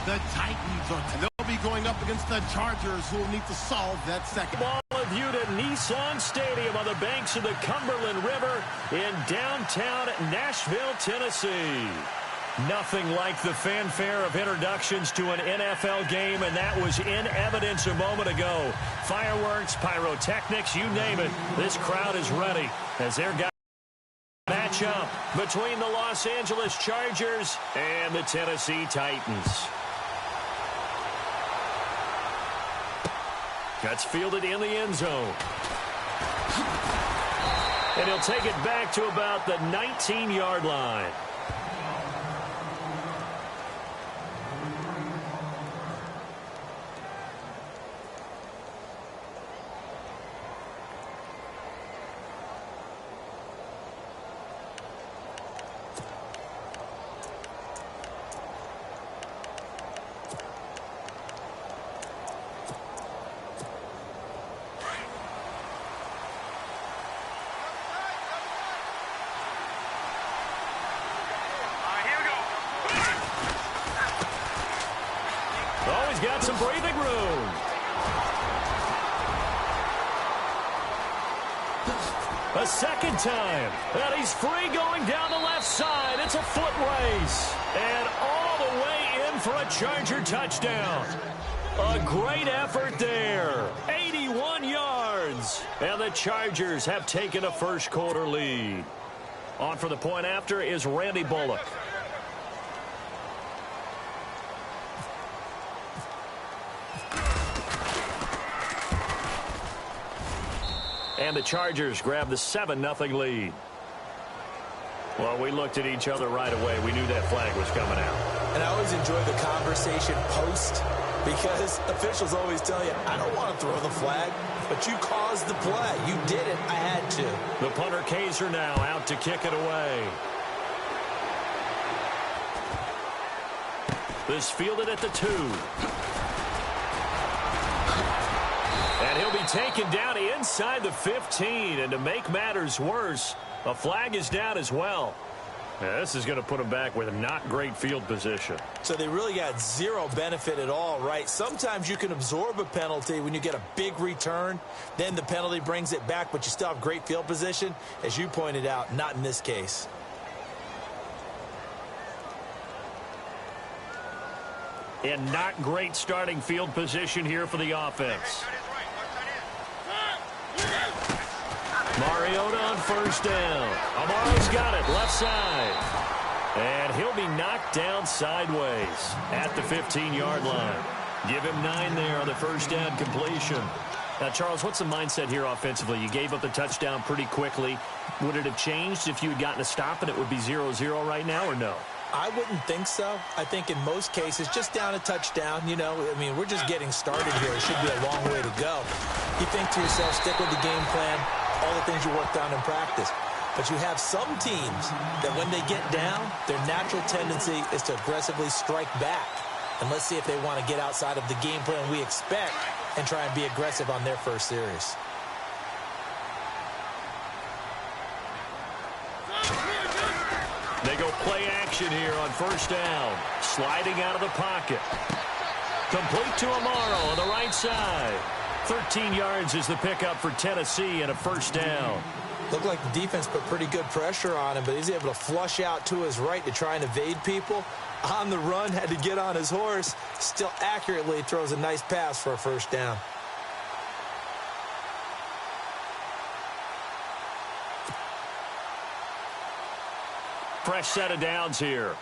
The Titans they'll be going up against the Chargers, who will need to solve that second. Ball viewed at Nissan Stadium on the banks of the Cumberland River in downtown Nashville, Tennessee. Nothing like the fanfare of introductions to an NFL game, and that was in evidence a moment ago. Fireworks, pyrotechnics, you name it. This crowd is ready as their guys match up between the Los Angeles Chargers and the Tennessee Titans. Gets fielded in the end zone. And he'll take it back to about the 19-yard line. Got some breathing room. A second time. And he's free going down the left side. It's a foot race. And all the way in for a Charger touchdown. A great effort there. 81 yards. And the Chargers have taken a first quarter lead. On for the point after is Randy Bullock. And the Chargers grab the 7-0 lead. Well, we looked at each other right away. We knew that flag was coming out. And I always enjoy the conversation post because officials always tell you, I don't want to throw the flag, but you caused the play. You did it. I had to. The punter Kaiser now out to kick it away. This fielded at the 2. And he'll be taken down inside the 15. And to make matters worse, a flag is down as well. Yeah, this is going to put them back with not great field position. So they really got zero benefit at all, right? Sometimes you can absorb a penalty when you get a big return. Then the penalty brings it back, but you still have great field position. As you pointed out, not in this case. And not great starting field position here for the offense. Mariota on first down. Amaro's got it, left side. And he'll be knocked down sideways at the 15-yard line. Give him 9 there on the first down completion. Now, Charles, what's the mindset here offensively? You gave up the touchdown pretty quickly. Would it have changed if you had gotten a stop and it would be 0-0 right now, or no? I wouldn't think so. I think in most cases, just down a touchdown, you know, I mean, we're just getting started here. It should be a long way to go. You think to yourself, stick with the game plan, all the things you worked on in practice. But you have some teams that when they get down, their natural tendency is to aggressively strike back. And let's see if they want to get outside of the game plan we expect and try and be aggressive on their first series. They go play action here on first down. Sliding out of the pocket. Complete to Amaro on the right side. 13 yards is the pickup for Tennessee and a first down. Looked like the defense put pretty good pressure on him, but he's able to flush out to his right to try and evade people. On the run, had to get on his horse. Still accurately throws a nice pass for a first down. Fresh set of downs here.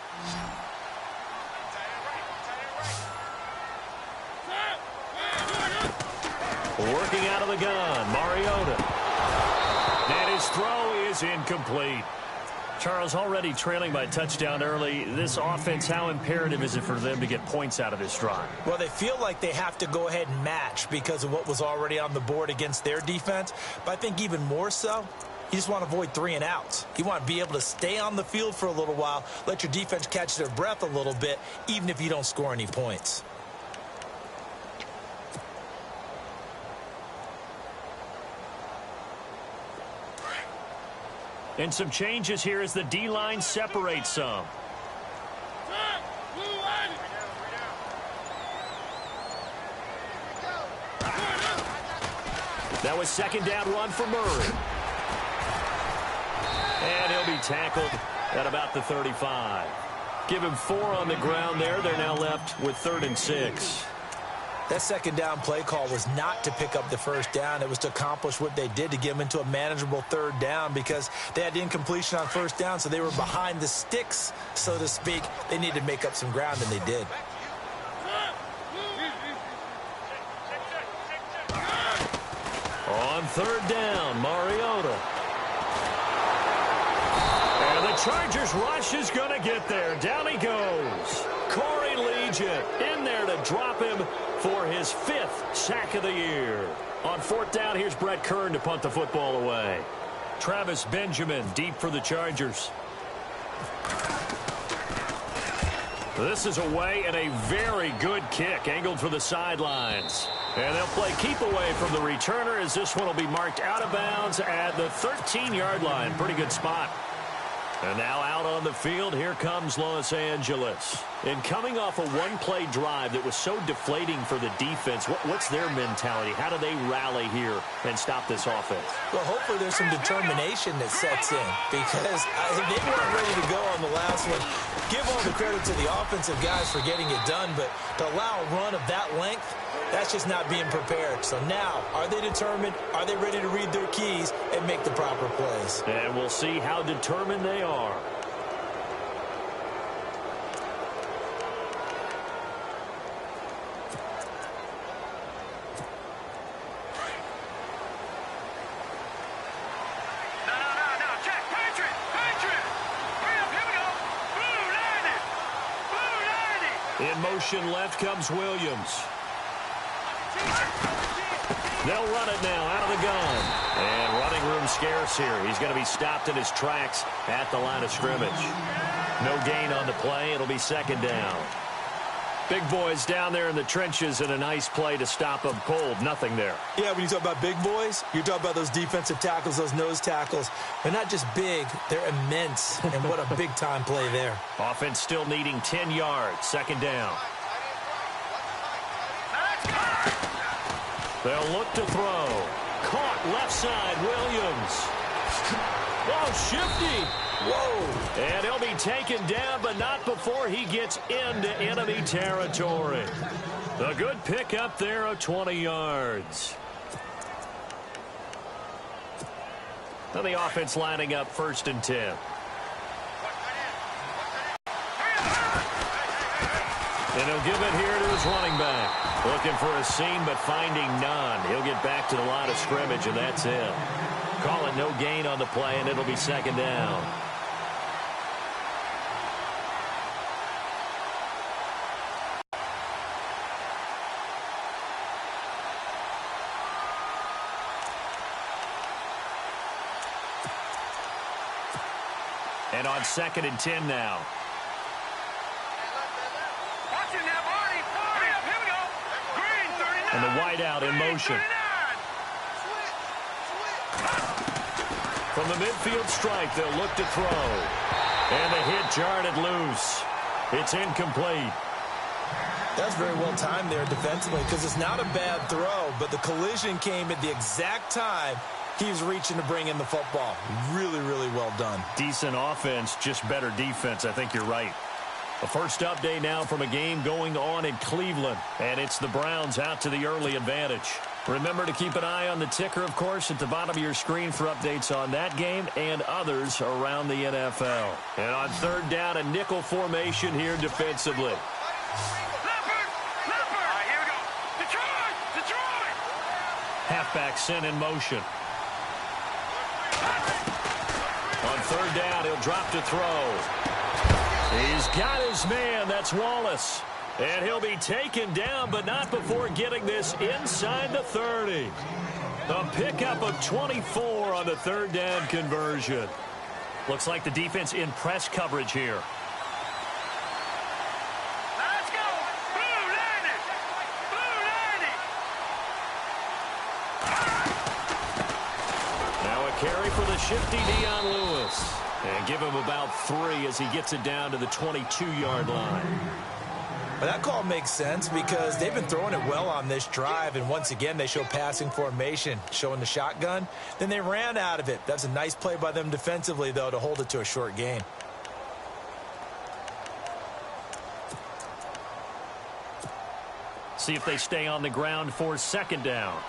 Working out of the gun, Mariota. And his throw is incomplete. Charles, already trailing by a touchdown early. This offense, how imperative is it for them to get points out of this drive? Well, they feel like they have to go ahead and match because of what was already on the board against their defense. But I think even more so, you just want to avoid 3 and outs. You want to be able to stay on the field for a little while, let your defense catch their breath a little bit, even if you don't score any points. And some changes here as the D-line separates some. That was second down run for Murray. And he'll be tackled at about the 35. Give him 4 on the ground there. They're now left with 3rd and 6. That second down play call was not to pick up the first down. It was to accomplish what they did, to get them into a manageable 3rd down, because they had incompletion on first down, so they were behind the sticks, so to speak. They needed to make up some ground, and they did. On 3rd down, Mariota. And the Chargers rush is going to get there. Down he goes. Corey Legion in there to drop him for his 5th sack of the year. On 4th down, here's Brett Kern to punt the football away. Travis Benjamin deep for the Chargers. This is away and a very good kick, angled for the sidelines. And they'll play keep away from the returner, as this one will be marked out of bounds at the 13-yard line. Pretty good spot. And now out on the field, here comes Los Angeles. And coming off a one-play drive that was so deflating for the defense, what's their mentality? How do they rally here and stop this offense? Well, hopefully there's some determination that sets in, because they weren't ready to go on the last one. Give all the credit to the offensive guys for getting it done, but to allow a run of that length, that's just not being prepared. So now, are they determined? Are they ready to read their keys and make the proper plays? And we'll see how determined they are. In motion left comes Williams. They'll run it now out of the gun. And running room scarce here. He's going to be stopped in his tracks at the line of scrimmage. No gain on the play. It'll be 2nd down. Big boys down there in the trenches, and a nice play to stop them cold. Nothing there. Yeah, when you talk about big boys, you're talking about those defensive tackles, those nose tackles. They're not just big, they're immense. And what a big-time play there. Offense still needing 10 yards. 2nd down. They'll look to throw. Caught left side, Williams. Whoa, shifty. Whoa. And he'll be taken down, but not before he gets into enemy territory. A good pickup there of 20 yards. And the offense lining up 1st and 10. And he'll give it here to his running back. Looking for a seam, but finding none. He'll get back to the line of scrimmage, and that's it. Call it no gain on the play, and it'll be 2nd down. And on 2nd and 10 now. And the wideout in motion. From the midfield strike, they'll look to throw. And the hit jarred loose. It's incomplete. That's very well timed there defensively, because it's not a bad throw, but the collision came at the exact time he was reaching to bring in the football. Really, really well done. Decent offense, just better defense. I think you're right. A first update now from a game going on in Cleveland, and it's the Browns out to the early advantage. Remember to keep an eye on the ticker, of course, at the bottom of your screen for updates on that game and others around the NFL. And on 3rd down, a nickel formation here defensively. Halfback sent in motion. On 3rd down, he'll drop to throw. He's got his man. That's Wallace. And he'll be taken down, but not before getting this inside the 30. A pickup of 24 on the 3rd down conversion. Looks like the defense in press coverage here. Let's go. Blue 90. Blue 90. Now a carry for the shifty Dion Lewis. And give him about 3 as he gets it down to the 22-yard line. Well, that call makes sense because they've been throwing it well on this drive, and once again, they show passing formation, showing the shotgun. Then they ran out of it. That's a nice play by them defensively, though, to hold it to a short gain. See if they stay on the ground for second down.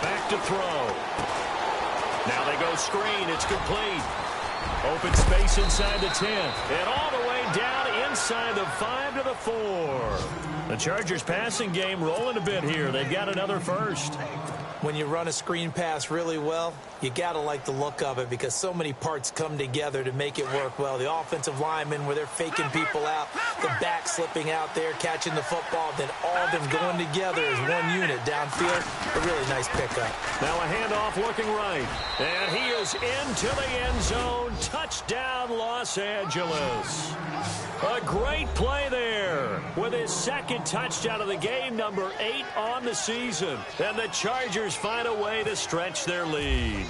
Back to throw. Now they go screen. It's complete. Open space inside the 10. And all the way down inside the 5 to the 4. The Chargers passing game rolling a bit here. They've got another first. When you run a screen pass really well, you got to like the look of it because so many parts come together to make it work well. The offensive linemen where they're faking people out, the back slipping out there, catching the football, then all of them going together as one unit downfield. A really nice pickup. Now a handoff looking right. And he is into the end zone. Touchdown, Los Angeles. A great play there with his second touchdown of the game, number 8 on the season. And the Chargers find a way to stretch their lead.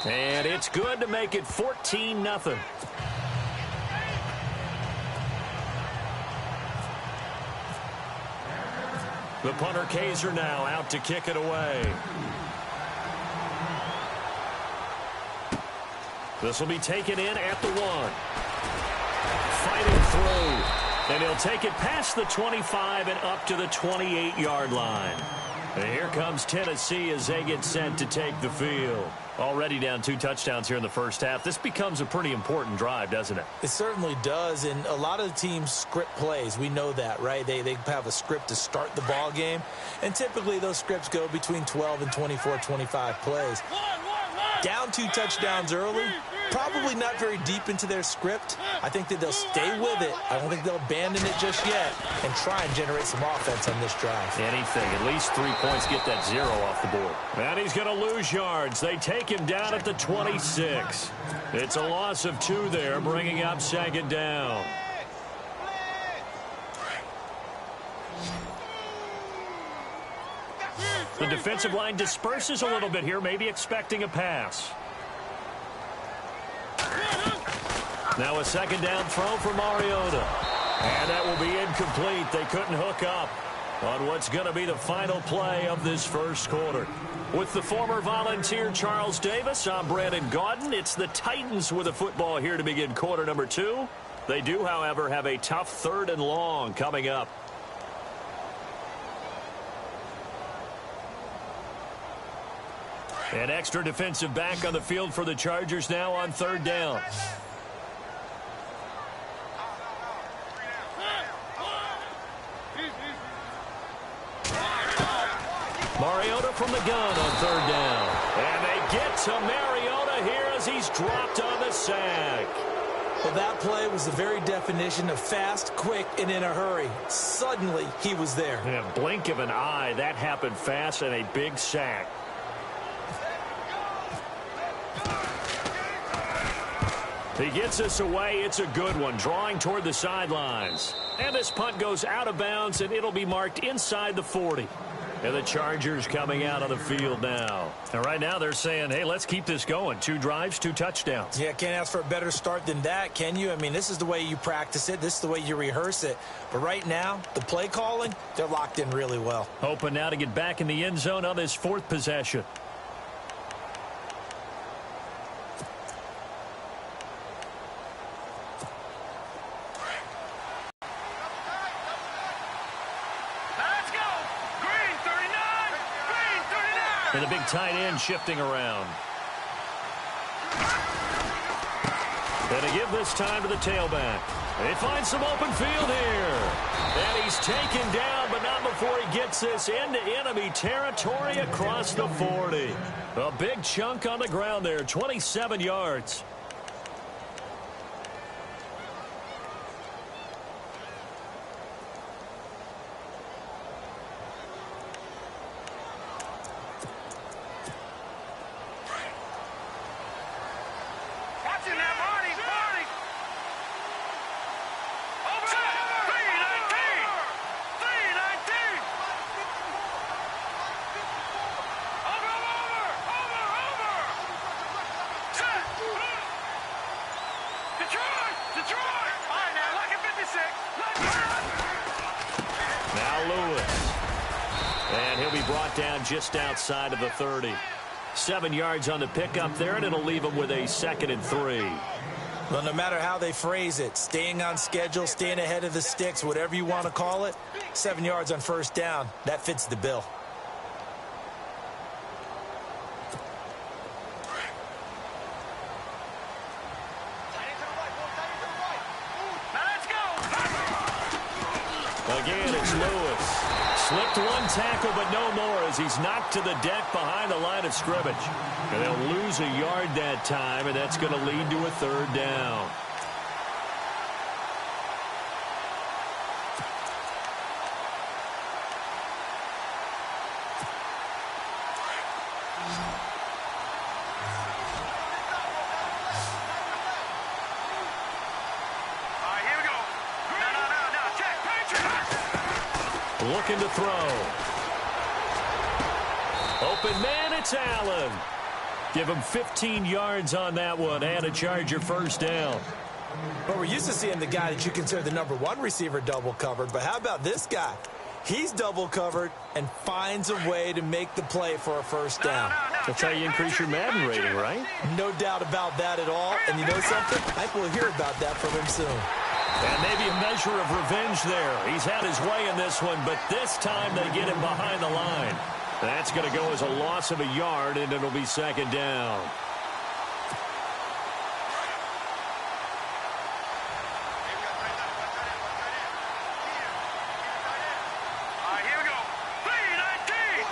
And it's good to make it 14-0. The punter Kaiser now out to kick it away. This will be taken in at the 1. Fighting through. And he'll take it past the 25 and up to the 28-yard line. And here comes Tennessee as they get set to take the field. Already down 2 touchdowns here in the first half. This becomes a pretty important drive, doesn't it? It certainly does, and a lot of the teams script plays. We know that, right? They have a script to start the ball game, and typically those scripts go between 12 and 24, 25 plays. Down 2 touchdowns early, probably not very deep into their script. I think that they'll stay with it. I don't think they'll abandon it just yet and try and generate some offense on this drive. Anything. At least 3 points, get that 0 off the board. And he's going to lose yards. They take him down at the 26. It's a loss of 2 there, bringing up second down. The defensive line disperses a little bit here, maybe expecting a pass. Now a second down throw for Mariota. And that will be incomplete. They couldn't hook up on what's going to be the final play of this first quarter. With the former Volunteer Charles Davis, I'm Brandon Gaudin. It's the Titans with the football here to begin quarter number 2. They do, however, have a tough 3rd and long coming up. An extra defensive back on the field for the Chargers now on 3rd down. Mariota from the gun on 3rd down. And they get to Mariota here as he's dropped on the sack. Well, that play was the very definition of fast, quick, and in a hurry. Suddenly, he was there. Yeah, blink of an eye, that happened fast and a big sack. He gets us away. It's a good one, drawing toward the sidelines. And this punt goes out of bounds, and it'll be marked inside the 40. And the Chargers coming out on the field now. And right now they're saying, hey, let's keep this going. 2 drives, 2 touchdowns. Yeah, can't ask for a better start than that, can you? I mean, this is the way you practice it. This is the way you rehearse it. But right now, the play calling, they're locked in really well. Hoping now to get back in the end zone on this 4th possession. And the big tight end shifting around. And to give this time to the tailback. They find some open field here. And he's taken down, but not before he gets this into enemy territory across the 40. A big chunk on the ground there, 27 yards. Detroit! Detroit! All right, now, like at 56. Now Lewis. And he'll be brought down just outside of the 30. 7 yards on the pickup there, and it'll leave him with a 2nd and 3. Well, no matter how they phrase it, staying on schedule, staying ahead of the sticks, whatever you want to call it, 7 yards on first down, that fits the bill. Now let's go! Again, it's Lewis. Slipped one tackle, but no more as he's knocked to the deck behind the line of scrimmage. And they'll lose a yard that time, and that's going to lead to a 3rd down. All right, here we go. No. Check. Patriots! Looking to throw. Open man, it's Allen. Give him 15 yards on that one and a Charger 1st down. But we're used to seeing the guy that you consider the #1 receiver double covered. But how about this guy? He's double covered and finds a way to make the play for a 1st down. That's how you increase your Madden rating, right? No doubt about that at all. And you know something? I think we'll hear about that from him soon. And maybe a measure of revenge there. He's had his way in this one, but this time they get him behind the line. That's going to go as a loss of a yard, and it'll be 2nd down. All right, here we go. 3-19!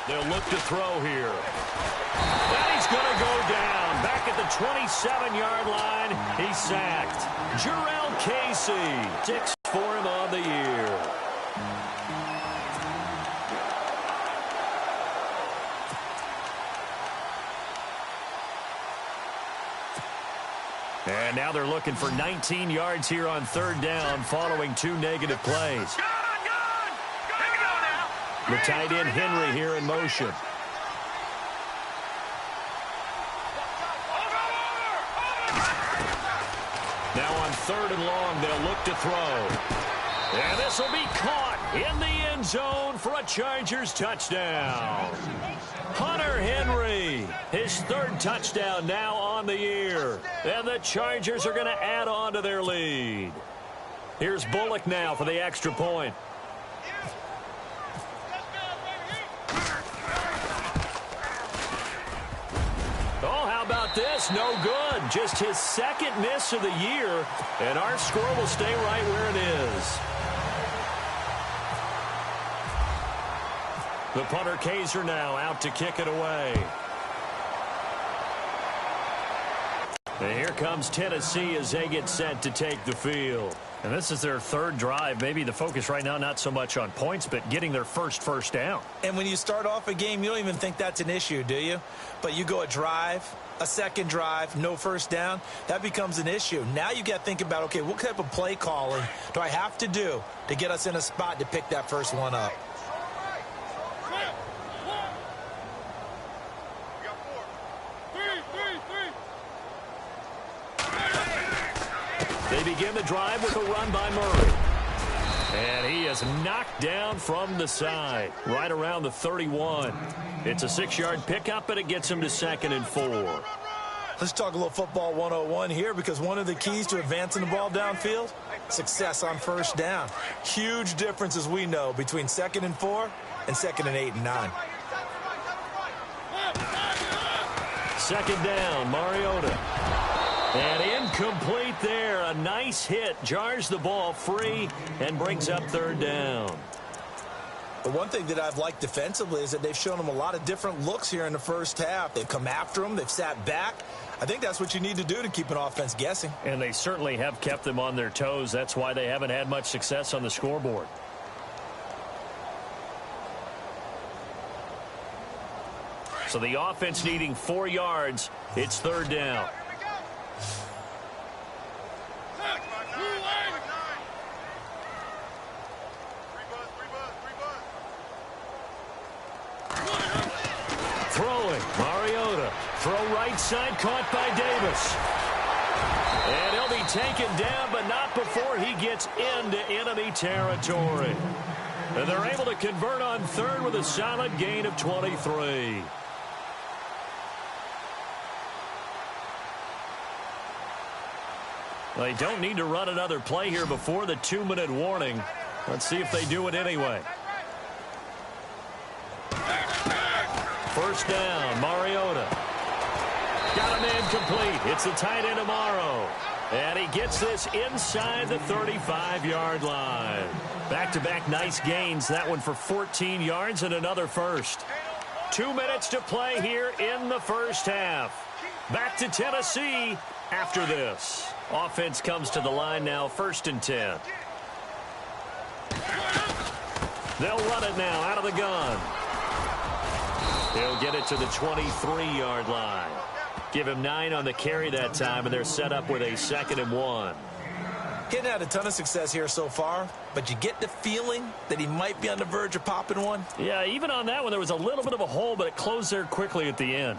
3-19! They'll look to throw here. And he's going to go down. Back at the 27-yard line, he's sacked. Jarrell Casey, 6 for him on the year. And now they're looking for 19 yards here on 3rd down following 2 negative plays. Gone! Here we go now. The tight end Henry here in motion. Over! Now on 3rd and long, they'll look to throw. And this will be caught in the end zone for a Chargers touchdown. Hunter Henry, his 3rd touchdown now on the year. And the Chargers are going to add on to their lead. Here's Bullock now for the extra point. Oh, how about this? No good. Just his 2nd miss of the year. And our score will stay right where it is. The punter Kaiser now out to kick it away. And here comes Tennessee as they get set to take the field. And this is their 3rd drive. Maybe the focus right now not so much on points, but getting their first down. And when you start off a game, you don't even think that's an issue, do you? But you go a drive, a 2nd drive, no 1st down, that becomes an issue. Now you got to think about, okay, what type of play calling do I have to do to get us in a spot to pick that first one up? They begin the drive with a run by Murray. And he is knocked down from the side, right around the 31. It's a 6-yard pickup, and it gets him to 2nd and 4. Let's talk a little football 101 here, because one of the keys to advancing the ball downfield, success on 1st down. Huge difference, as we know, between 2nd and 4 and 2nd and 8 and 9. 2nd down, Mariota. And incomplete there. A nice hit. Jars the ball free and brings up 3rd down. The one thing that I've liked defensively is that they've shown them a lot of different looks here in the 1st half. They've come after them. They've sat back. I think that's what you need to do to keep an offense guessing. And they certainly have kept them on their toes. That's why they haven't had much success on the scoreboard. So the offense needing 4 yards. It's 3rd down. throwing. Mariota. Throw right side, caught by Davis. And he'll be taken down, but not before he gets into enemy territory. And they're able to convert on third with a solid gain of 23. They don't need to run another play here before the 2-minute warning. Let's see if they do it anyway. First down, Mariota. Got a man complete. It's the tight end Amaro. And he gets this inside the 35-yard line. Back-to-back nice gains. That one for 14 yards and another first. 2 minutes to play here in the first half. Back to Tennessee after this. Offense comes to the line now, 1st and 10. They'll run it now out of the gun. He'll get it to the 23-yard line. Give him 9 on the carry that time, and they're set up with a 2nd and 1. He hadn't had a ton of success here so far, but you get the feeling that he might be on the verge of popping one. Yeah, even on that one, there was a little bit of a hole, but it closed there quickly at the end.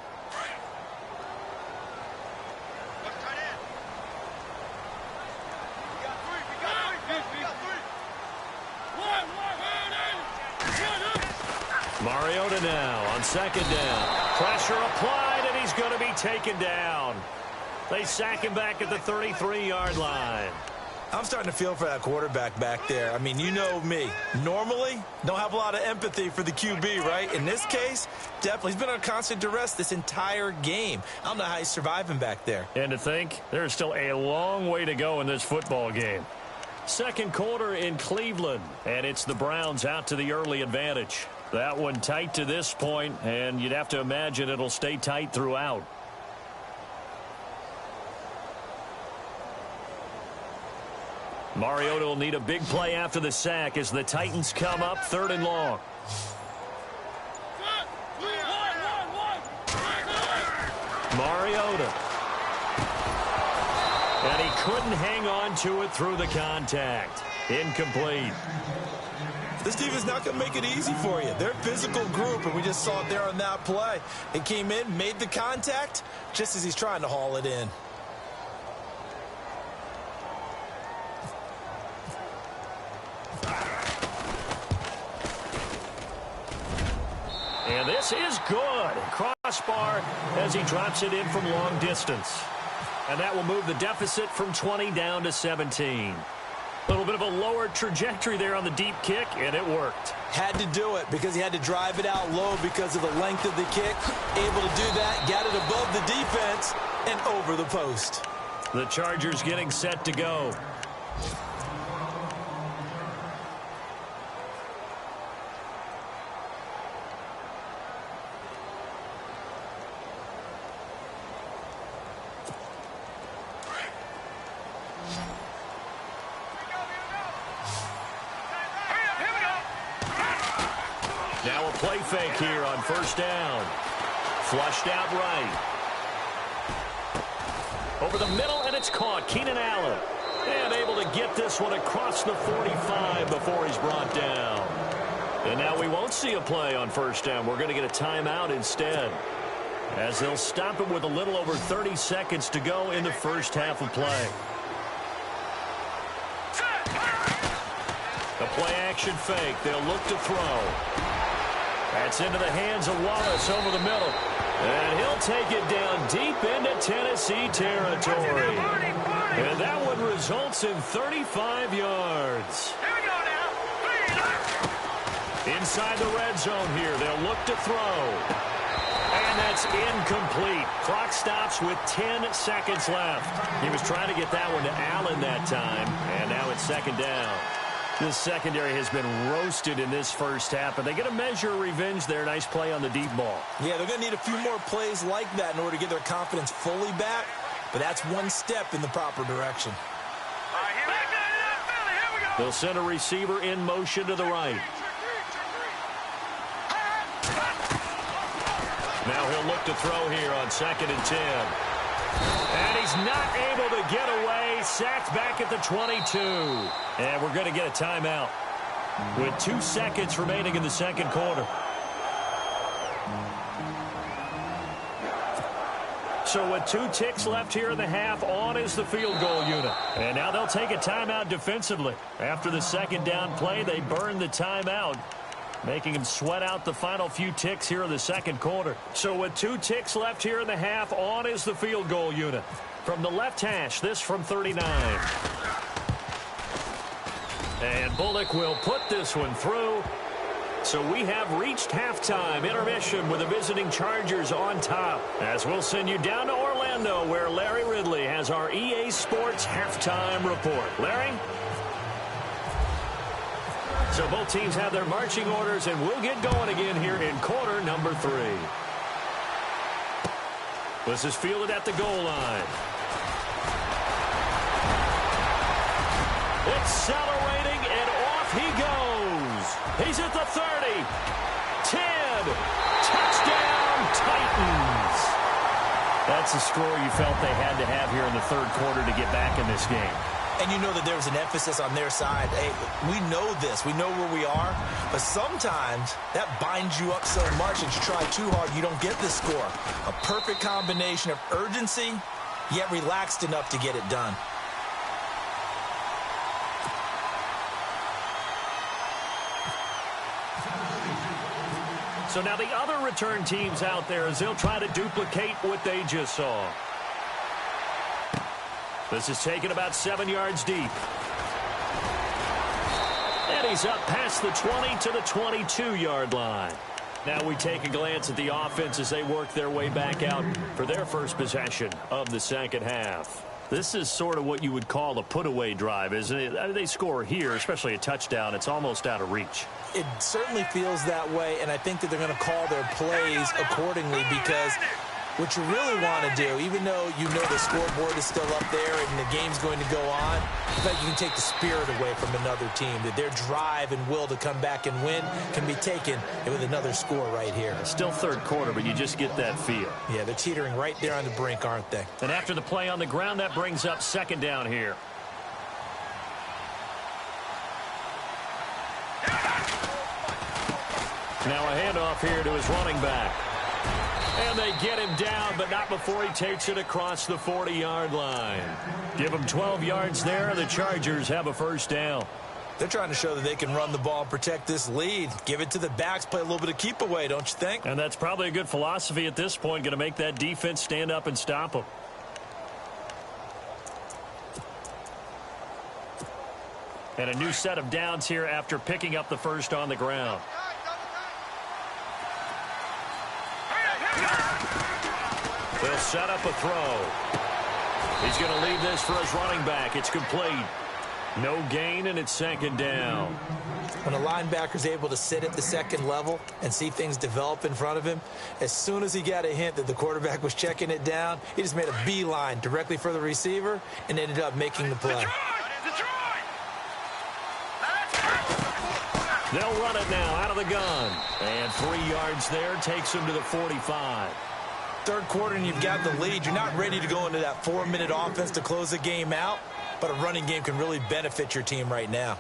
Mariota now on 2nd down. Pressure applied, and he's going to be taken down. They sack him back at the 33-yard line. I'm starting to feel for that quarterback back there. I mean, you know me. Normally, don't have a lot of empathy for the QB, right? In this case, definitely. He's been on constant duress this entire game. I don't know how he's surviving back there. And to think, there's still a long way to go in this football game. Second quarter in Cleveland, and it's the Browns out to the early advantage. That one tight to this point, and you'd have to imagine it'll stay tight throughout. Mariota will need a big play after the sack as the Titans come up 3rd and long. Mariota. And he couldn't hang on to it through the contact. Incomplete. This team is not going to make it easy for you. They're a physical group, and we just saw it there on that play. It came in, made the contact, just as he's trying to haul it in. And this is good. Crossbar as he drops it in from long distance. And that will move the deficit from 20 down to 17. A little bit of a lower trajectory there on the deep kick, and it worked. Had to do it because he had to drive it out low because of the length of the kick. Able to do that, got it above the defense, and over the post. The Chargers getting set to go. Now a play fake here on 1st down. Flushed out right. Over the middle, and it's caught. Keenan Allen. And able to get this one across the 45 before he's brought down. And now we won't see a play on 1st down. We're going to get a timeout instead, as they'll stop it with a little over 30 seconds to go in the first half of play. The play-action fake. They'll look to throw. That's into the hands of Wallace over the middle. And he'll take it down deep into Tennessee territory. And that one results in 35 yards. Inside the red zone here. They'll look to throw. And that's incomplete. Clock stops with 10 seconds left. He was trying to get that one to Allen that time. And now it's 2nd down. This secondary has been roasted in this first half, but they get a measure of revenge there. Nice play on the deep ball. Yeah, they're going to need a few more plays like that in order to get their confidence fully back, but that's one step in the proper direction. They'll send a receiver in motion to the right. Now he'll look to throw here on 2nd and 10. And he's not able to get away. Sacked back at the 22. And we're going to get a timeout with 2 seconds remaining in the second quarter. So with 2 ticks left here in the half, on is the field goal unit. And now they'll take a timeout defensively. After the second down play, they burn the timeout, making them sweat out the final few ticks here in the second quarter. So with 2 ticks left here in the half, on is the field goal unit. From the left hash, this from 39. And Bullock will put this one through. So we have reached halftime intermission with the visiting Chargers on top. As we'll send you down to Orlando, where Larry Ridley has our EA Sports halftime report. Larry? So both teams have their marching orders, and we'll get going again here in quarter number 3. This is fielded at the goal line. Accelerating, and off he goes. He's at the 30. 10. Touchdown, Titans. That's the score you felt they had to have here in the third quarter to get back in this game. And you know that there was an emphasis on their side. Hey, we know this. We know where we are. But sometimes that binds you up so much that you try too hard, you don't get the score. A perfect combination of urgency, yet relaxed enough to get it done. So now the other return teams out there as they'll try to duplicate what they just saw. This is taken about 7 yards deep. And he's up past the 20 to the 22-yard line. Now we take a glance at the offense as they work their way back out for their first possession of the second half. This is sort of what you would call a put-away drive, isn't it? They score here, especially a touchdown. It's almost out of reach. It certainly feels that way, and I think that they're going to call their plays accordingly, because what you really want to do, even though you know the scoreboard is still up there and the game's going to go on, in fact, you can take the spirit away from another team, that their drive and will to come back and win can be taken with another score right here. Still third quarter, but you just get that feel. Yeah, they're teetering right there on the brink, aren't they? And after the play on the ground, that brings up second down here. Now a handoff here to his running back. And they get him down, but not before he takes it across the 40-yard line. Give him 12 yards there. The Chargers have a first down. They're trying to show that they can run the ball and protect this lead. Give it to the backs, play a little bit of keep away, don't you think? And that's probably a good philosophy at this point, going to make that defense stand up and stop them. And a new set of downs here after picking up the first on the ground. They'll set up a throw. He's going to leave this for his running back. It's complete. No gain, and it's second down. When a linebacker's able to sit at the second level and see things develop in front of him, as soon as he got a hint that the quarterback was checking it down, he just made a beeline directly for the receiver and ended up making the play. They'll run it now out of the gun. And 3 yards there takes him to the 45. Third quarter and you've got the lead. You're not ready to go into that 4-minute offense to close the game out, but a running game can really benefit your team right now.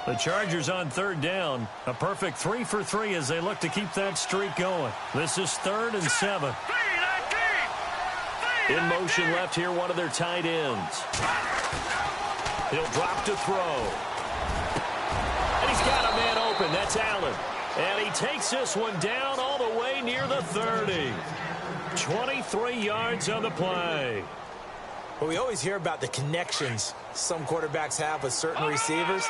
The Chargers on third down. A perfect 3 for 3 as they look to keep that streak going. This is 3rd and 7. In motion left here, one of their tight ends. He'll drop to throw. And he's got a man open. That's Allen. And he takes this one down all the way near the 30. 23 yards on the play. Well, we always hear about the connections some quarterbacks have with certain receivers.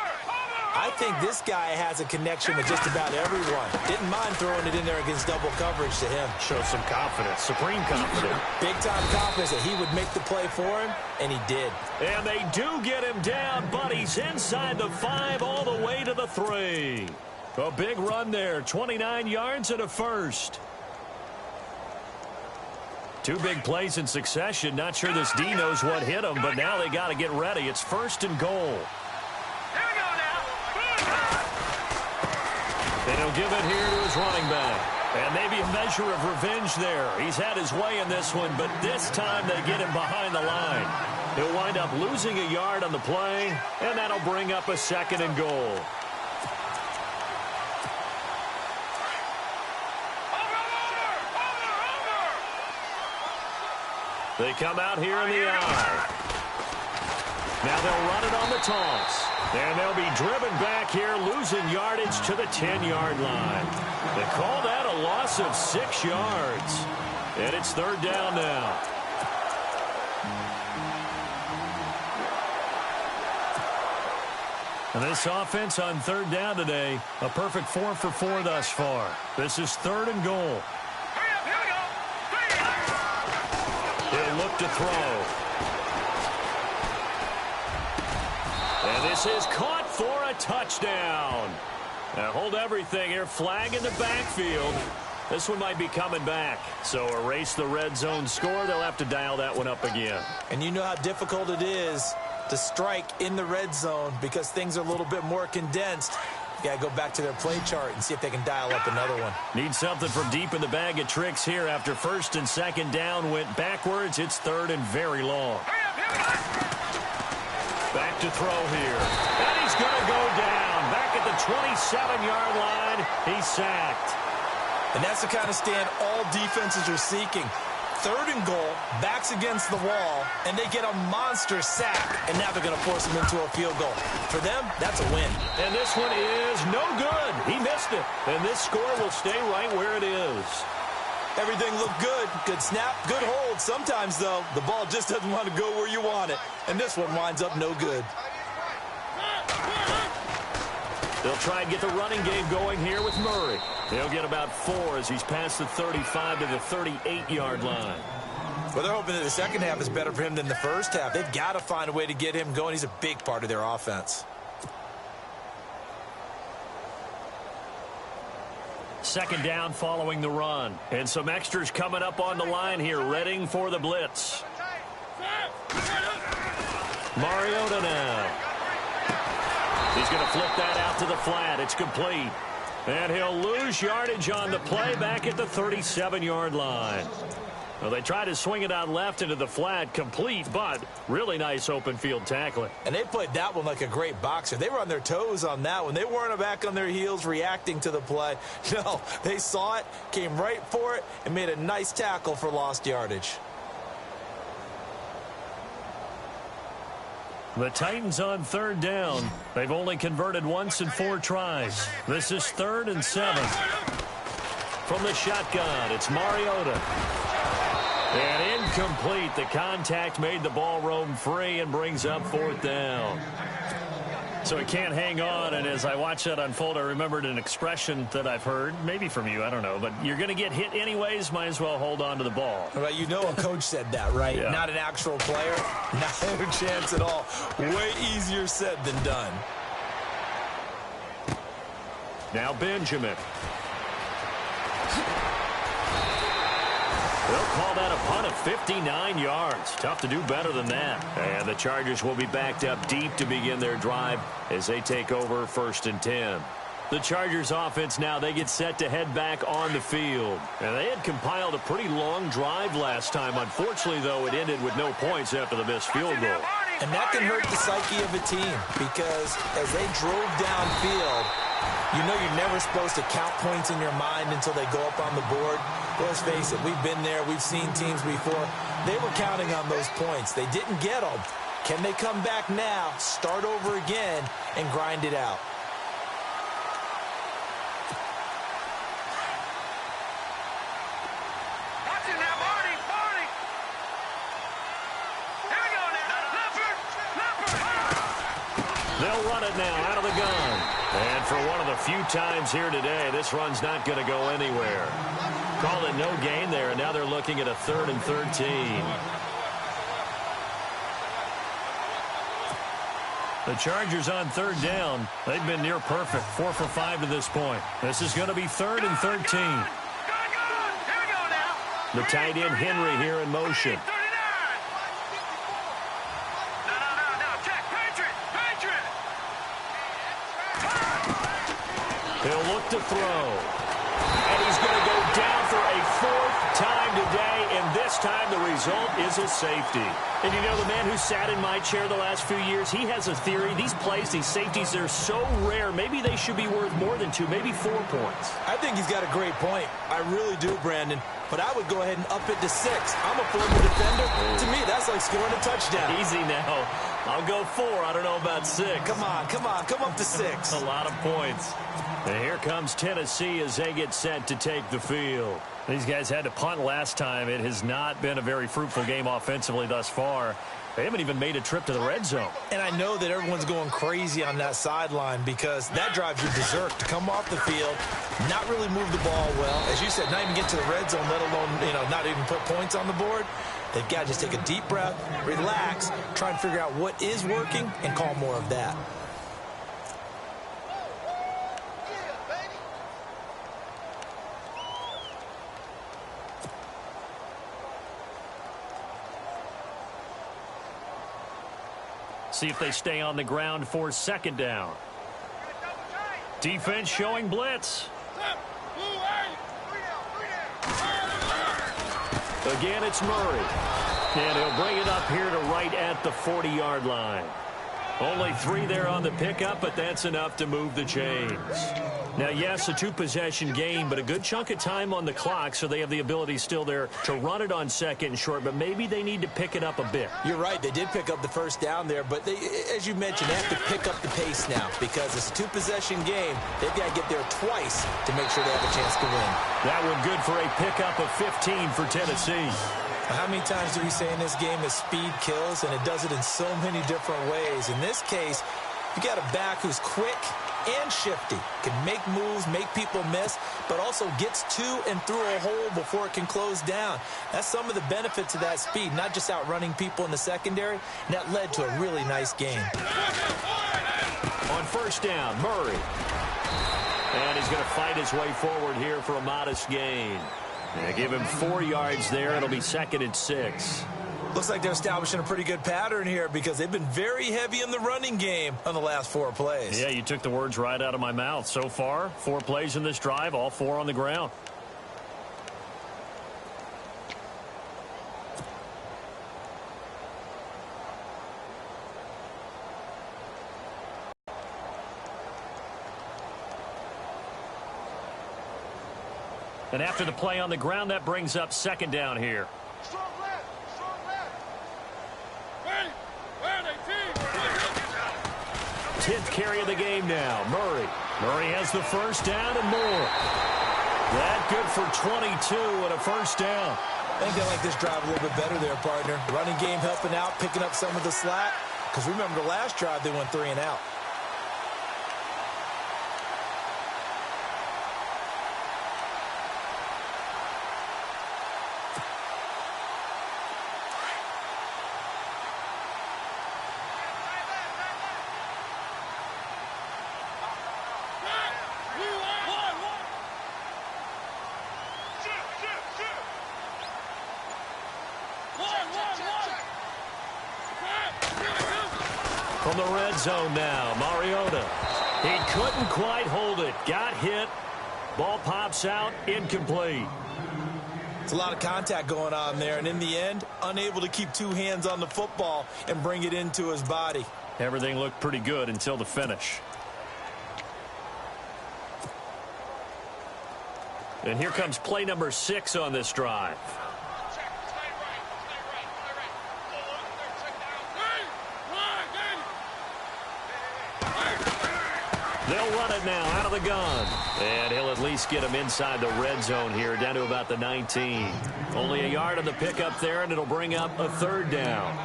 I think this guy has a connection with just about everyone. Didn't mind throwing it in there against double coverage to him. Shows some confidence, supreme confidence. Big-time confidence that he would make the play for him, and he did. And they do get him down, but he's inside the 5 all the way to the 3. A big run there, 29 yards and a first. 2 big plays in succession. Not sure this D knows what hit him, but now they got to get ready. It's 1st and goal. And he'll give it here to his running back. And maybe a measure of revenge there. He's had his way in this one, but this time they get him behind the line. He'll wind up losing a yard on the play, and that'll bring up a 2nd and goal. They come out here in the eye. Now they'll run it on the toss. And they'll be driven back here, losing yardage to the 10-yard line. They call that a loss of 6 yards. And it's third down now. And this offense on third down today, a perfect 4 for 4 thus far. This is third and goal. He'll look to throw. And this is caught for a touchdown. Now hold everything here. Flag in the backfield. This one might be coming back. So erase the red zone score. They'll have to dial that one up again. And you know how difficult it is to strike in the red zone because things are a little bit more condensed. You got to go back to their play chart and see if they can dial up another one. Need something from deep in the bag of tricks here after first and second down went backwards. It's third and very long. Back to throw here. And he's going to go down. Back at the 27-yard line. He's sacked. And that's the kind of stand all defenses are seeking. Third and goal, backs against the wall, and they get a monster sack, and now they're going to force them into a field goal. For them, that's a win. And this one is no good. He missed it. And this score will stay right where it is. Everything looked good. Good snap, good hold. Sometimes, though, the ball just doesn't want to go where you want it. And this one winds up no good. They'll try and get the running game going here with Murray. He'll get about 4 as he's past the 35 to the 38-yard line. Well, they're hoping that the second half is better for him than the first half. They've got to find a way to get him going. He's a big part of their offense. Second down following the run. And some extras coming up on the line here, readying for the blitz. Mariota now. He's going to flip that out to the flat. It's complete. And he'll lose yardage on the play back at the 37-yard line. Well, they try to swing it out left into the flat, complete, but really nice open field tackling. And they played that one like a great boxer. They were on their toes on that one. They weren't back on their heels reacting to the play. No, they saw it, came right for it, and made a nice tackle for lost yardage. The Titans on third down. They've only converted once in 4 tries. This is 3rd and 7. From the shotgun, it's Mariota. And incomplete. The contact made the ball roam free and brings up 4th down. So he can't hang on, and as I watched that unfold, I remembered an expression that I've heard, maybe from you, I don't know, but you're going to get hit anyways, might as well hold on to the ball. Well, you know a coach said that, right? Yeah. Not an actual player. Not a chance at all. Way easier said than done. Now Benjamin. They'll call that a punt of 59 yards. Tough to do better than that. And the Chargers will be backed up deep to begin their drive as they take over 1st and 10. The Chargers offense now, they get set to head back on the field. And they had compiled a pretty long drive last time. Unfortunately, though, it ended with no points after the missed field goal. And that can hurt the psyche of a team because as they drove downfield, you know you're never supposed to count points in your mind until they go up on the board. Let's face it, we've been there. We've seen teams before. They were counting on those points. They didn't get them. Can they come back now, start over again, and grind it out? Watching now, Barney. Here we go now. Leopard. They'll run it now out of the gun. And for one of the few times here today, this run's not going to go anywhere. Called it no gain there, and now they're looking at a 3rd and 13. The Chargers on third down. They've been near perfect, 4 for 5 to this point. This is going to be 3rd and 13. Good. Here we go now. The tight end Henry here in motion. 39. No. Check. Patriot. He'll look to throw. And he's going to go down for a 4th time today, and this time the result is a safety. And you know, the man who sat in my chair the last few years, he has a theory. These plays, these safeties, they're so rare. Maybe they should be worth more than 2, maybe 4 points. I think he's got a great point. I really do, Brandon. but I would go ahead and up it to 6. I'm a former defender. To me, that's like scoring a touchdown. Easy now. I'll go 4. I don't know about 6. Come on. Come up to 6. A lot of points. And here comes Tennessee as they get set to take the field. These guys had to punt last time. It has not been a very fruitful game offensively thus far. They haven't even made a trip to the red zone. And I know that everyone's going crazy on that sideline because that drives you berserk to come off the field, not really move the ball well. As you said, not even get to the red zone, let alone, not even put points on the board. They've got to just take a deep breath, relax, try and figure out what is working and call more of that. See if they stay on the ground for second down. Defense showing blitz. Again, it's Murray. And he'll bring it up here to right at the 40-yard line. Only 3 there on the pickup, but that's enough to move the chains. Now, yes, a 2-possession game, but a good chunk of time on the clock, so they have the ability still there to run it on second and short, but maybe they need to pick it up a bit. You're right. They did pick up the first down there, but they, as you mentioned, they have to pick up the pace now because it's a 2-possession game. They've got to get there twice to make sure they have a chance to win. That one good for a pickup of 15 for Tennessee. How many times do we say in this game that speed kills, and it does it in so many different ways? In this case, you got a back who's quick and shifty, can make moves, make people miss, but also gets to and through a hole before it can close down. That's some of the benefits of that speed, not just outrunning people in the secondary, and that led to a really nice game. On first down, Murray. And he's going to fight his way forward here for a modest gain. They give him 4 yards there. It'll be second and 6. Looks like they're establishing a pretty good pattern here because they've been very heavy in the running game on the last 4 plays. Yeah, you took the words right out of my mouth. So far, 4 plays in this drive, all 4 on the ground. And after the play on the ground, that brings up second down here. Strong left. Strong left. Ready. 10th carry of the game now. Murray has the first down and more. That good for 22 and a first down. I think they like this drive a little bit better there, partner. Running game helping out, picking up some of the slack. Because remember the last drive, they went 3 and out. From the red zone now, Mariota. He couldn't quite hold it. Got hit. Ball pops out, incomplete. It's a lot of contact going on there, and in the end, unable to keep 2 hands on the football and bring it into his body. Everything looked pretty good until the finish. And here comes play number 6 on this drive. They'll run it now out of the gun. And he'll at least get him inside the red zone here, down to about the 19. Only a yard on the pickup there, and it'll bring up a 3rd down.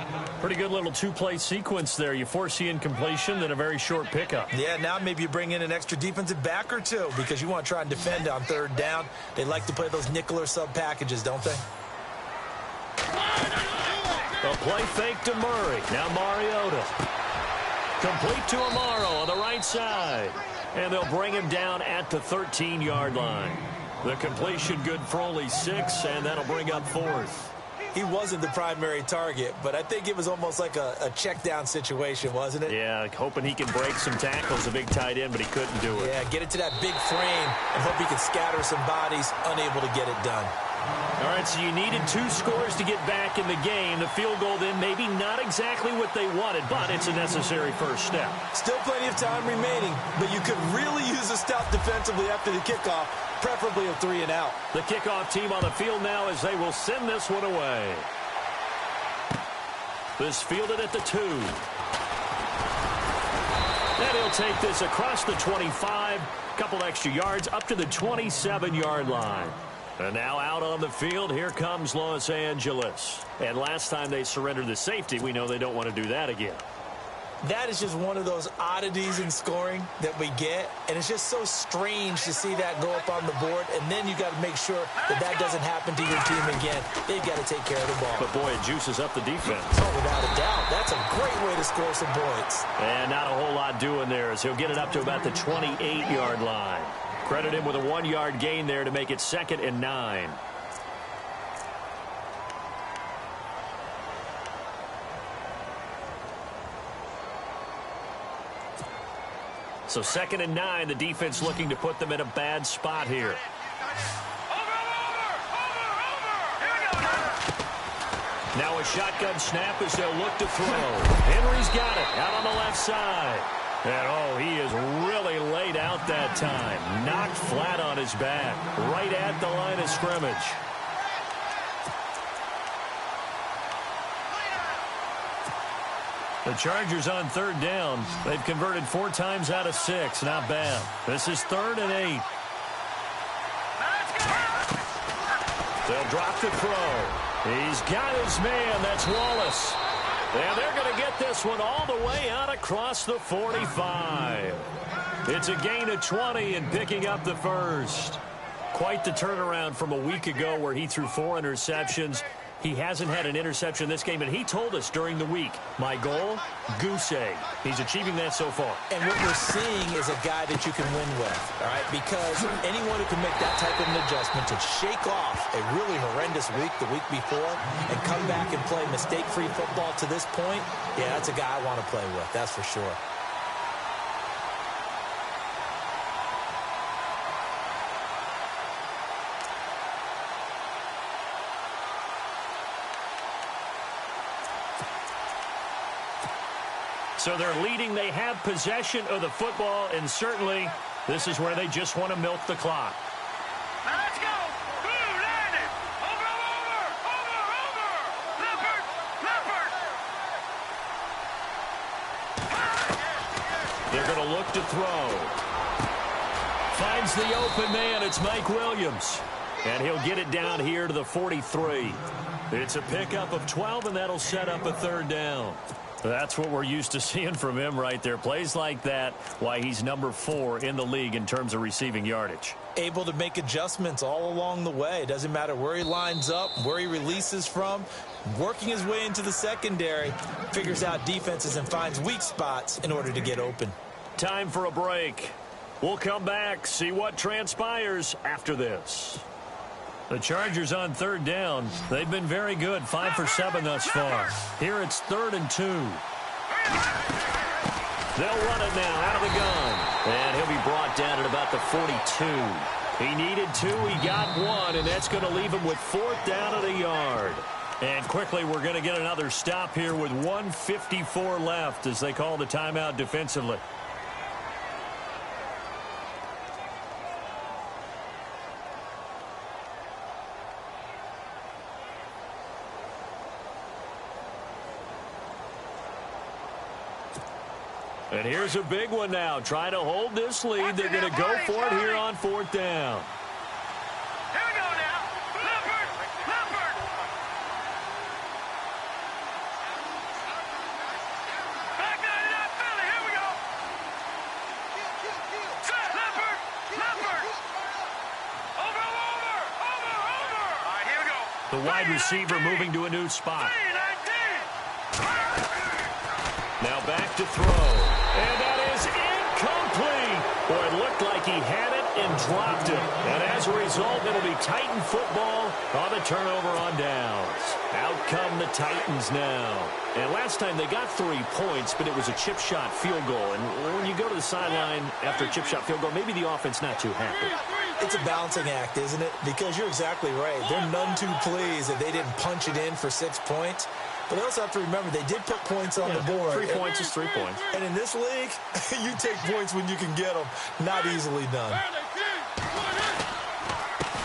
Pretty good little 2-play sequence there. You force the incompletion, then a very short pickup. Yeah, now maybe you bring in an extra defensive back or 2 because you want to try and defend on 3rd down. They like to play those nickel or sub packages, don't they? A play fake to Murray. Now Mariota. Complete to Amaro on the right side. And they'll bring him down at the 13-yard line. The completion good for only 6, and that'll bring up 4th. He wasn't the primary target, but I think it was almost like a check down situation, wasn't it? Yeah, hoping he can break some tackles, a big tight end, but he couldn't do it. Yeah, get it to that big frame and hope he can scatter some bodies, unable to get it done. All right, so you needed 2 scores to get back in the game. The field goal then maybe not exactly what they wanted, but it's a necessary first step. Still plenty of time remaining, but you could really use a stop defensively after the kickoff, preferably a 3-and-out. The kickoff team on the field now as they will send this one away. This fielded at the 2. And he'll take this across the 25, couple extra yards up to the 27-yard line. And now out on the field, here comes Los Angeles. And last time they surrendered the safety, we know they don't want to do that again. That is just one of those oddities in scoring that we get, and it's just so strange to see that go up on the board, and then you got to make sure that that doesn't happen to your team again. They've got to take care of the ball. But, boy, it juices up the defense. Oh, without a doubt. That's a great way to score some points. And not a whole lot doing there as he'll get it up to about the 28-yard line. Credit him with a 1-yard gain there to make it 2nd and 9. So 2nd and 9, the defense looking to put them in a bad spot here. Now a shotgun snap as they'll look to throw. Henry's got it out on the left side. And, oh, he is really laid out that time. Knocked flat on his back, right at the line of scrimmage. The Chargers on 3rd down. They've converted 4 times out of 6. Not bad. This is 3rd and 8. They'll drop the throw. He's got his man. That's Wallace. And they're going to get this one all the way out across the 45. It's a gain of 20 and picking up the first. Quite the turnaround from a week ago where he threw 4 interceptions. He hasn't had an interception this game, and he told us during the week, my goal, goose egg. He's achieving that so far. And what we're seeing is a guy that you can win with, all right? Because anyone who can make that type of an adjustment to shake off a really horrendous week the week before and come back and play mistake-free football to this point, yeah, that's a guy I want to play with, that's for sure. So they're leading. They have possession of the football, and certainly this is where they just want to milk the clock. Now let's go. Blue, landed. Over. Leopard. They're going to look to throw. Finds the open man. It's Mike Williams. And he'll get it down here to the 43. It's a pickup of 12, and that'll set up a 3rd down. That's what we're used to seeing from him right there. Plays like that, why he's number 4 in the league in terms of receiving yardage. Able to make adjustments all along the way. Doesn't matter where he lines up, where he releases from. Working his way into the secondary, figures out defenses and finds weak spots in order to get open. Time for a break. We'll come back, see what transpires after this. The Chargers on 3rd down. They've been very good, 5 for 7 thus far. Here it's 3rd and 2. They'll run it now out of the gun. And he'll be brought down at about the 42. He needed 2, he got 1, and that's going to leave him with 4th down at a yard. And quickly we're going to get another stop here with 1:54 left as they call the timeout defensively. And here's a big one now. Trying to hold this lead. They're going to go for it here on 4th down. Here we go now. Leopard. Back 99 Philly. Here we go. Set. Leopard. Over. All right, here we go. The wide receiver moving to a new spot. 3-19. Now back to throw. And that is incomplete. Boy, it looked like he had it and dropped it. And as a result, it'll be Titan football on the turnover on downs. Out come the Titans now. And last time they got 3 points, but it was a chip shot field goal. And when you go to the sideline after a chip shot field goal, maybe the offense not too happy. It's a balancing act, isn't it? Because you're exactly right. They're none too pleased that they didn't punch it in for 6 points. But they also have to remember they did put points on the board. 3 points is 3 points. And in this league, you take points when you can get them. Not easily done.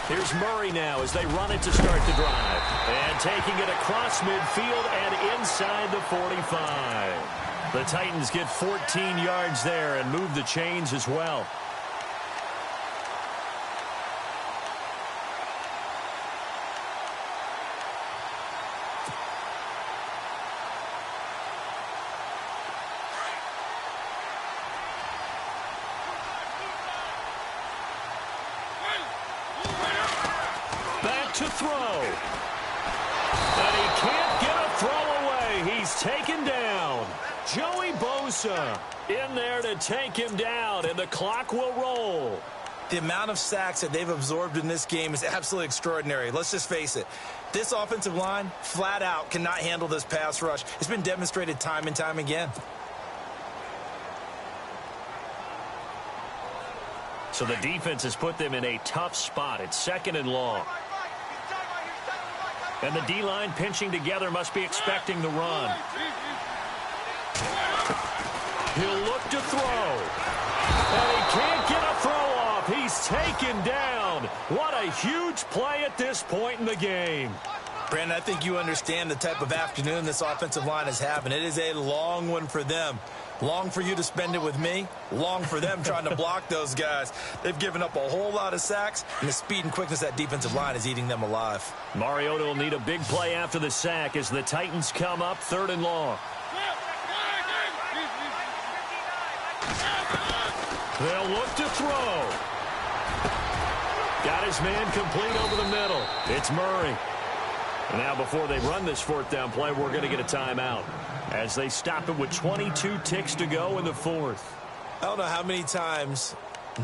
Here's Murray now as they run it to start the drive. And taking it across midfield and inside the 45. The Titans get 14 yards there and move the chains as well. To throw. And he can't get a throw away. He's taken down. Joey Bosa in there to take him down, and the clock will roll. The amount of sacks that they've absorbed in this game is absolutely extraordinary. Let's just face it. This offensive line, flat out, cannot handle this pass rush. It's been demonstrated time and time again. So the defense has put them in a tough spot. It's 2nd and long. And the D-line pinching together must be expecting the run. He'll look to throw. And he can't get a throw off. He's taken down. What a huge play at this point in the game. Brandon, I think you understand the type of afternoon this offensive line is having. It is a long one for them. Long for you to spend it with me. Long for them trying to block those guys. They've given up a whole lot of sacks, and the speed and quickness of that defensive line is eating them alive. Mariota will need a big play after the sack as the Titans come up 3rd and long. They'll look to throw. Got his man complete over the middle. It's Murray. Now, before they run this 4th down play, we're going to get a timeout as they stop it with 22 ticks to go in the 4th. I don't know how many times,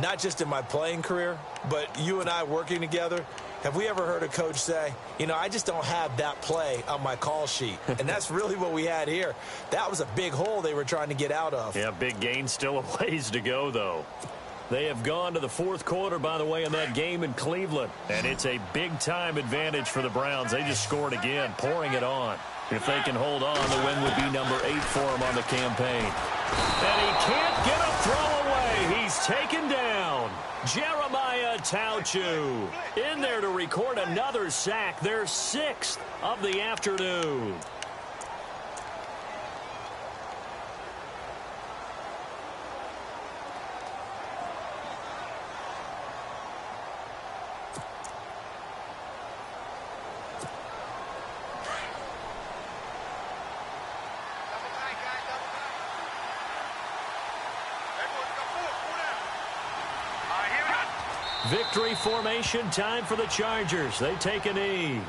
not just in my playing career, but you and I working together, have we ever heard a coach say, you know, I just don't have that play on my call sheet. And that's really what we had here. That was a big hole they were trying to get out of. Yeah, big gain, still a ways to go, though. They have gone to the 4th quarter, by the way, in that game in Cleveland. And it's a big-time advantage for the Browns. They just scored again, pouring it on. If they can hold on, the win would be number 8 for them on the campaign. And he can't get a throw away. He's taken down. Jeremiah Tauchu in there to record another sack, their 6th of the afternoon. Victory formation time for the Chargers. They take a knee.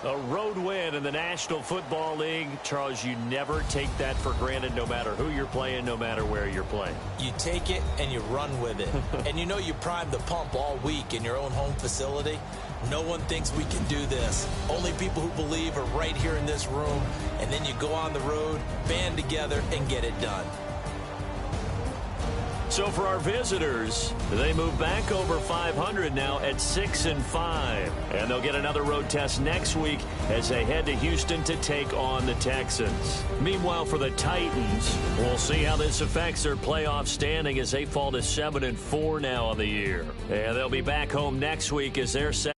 A road win in the National Football League. Charles, you never take that for granted no matter who you're playing, no matter where you're playing. You take it and you run with it. And you know you primed the pump all week in your own home facility. No one thinks we can do this. Only people who believe are right here in this room. And then you go on the road, band together, and get it done. So for our visitors, they move back over 500 now at 6-5. And they'll get another road test next week as they head to Houston to take on the Texans. Meanwhile, for the Titans, we'll see how this affects their playoff standing as they fall to 7-4 now on the year. And they'll be back home next week as they're set.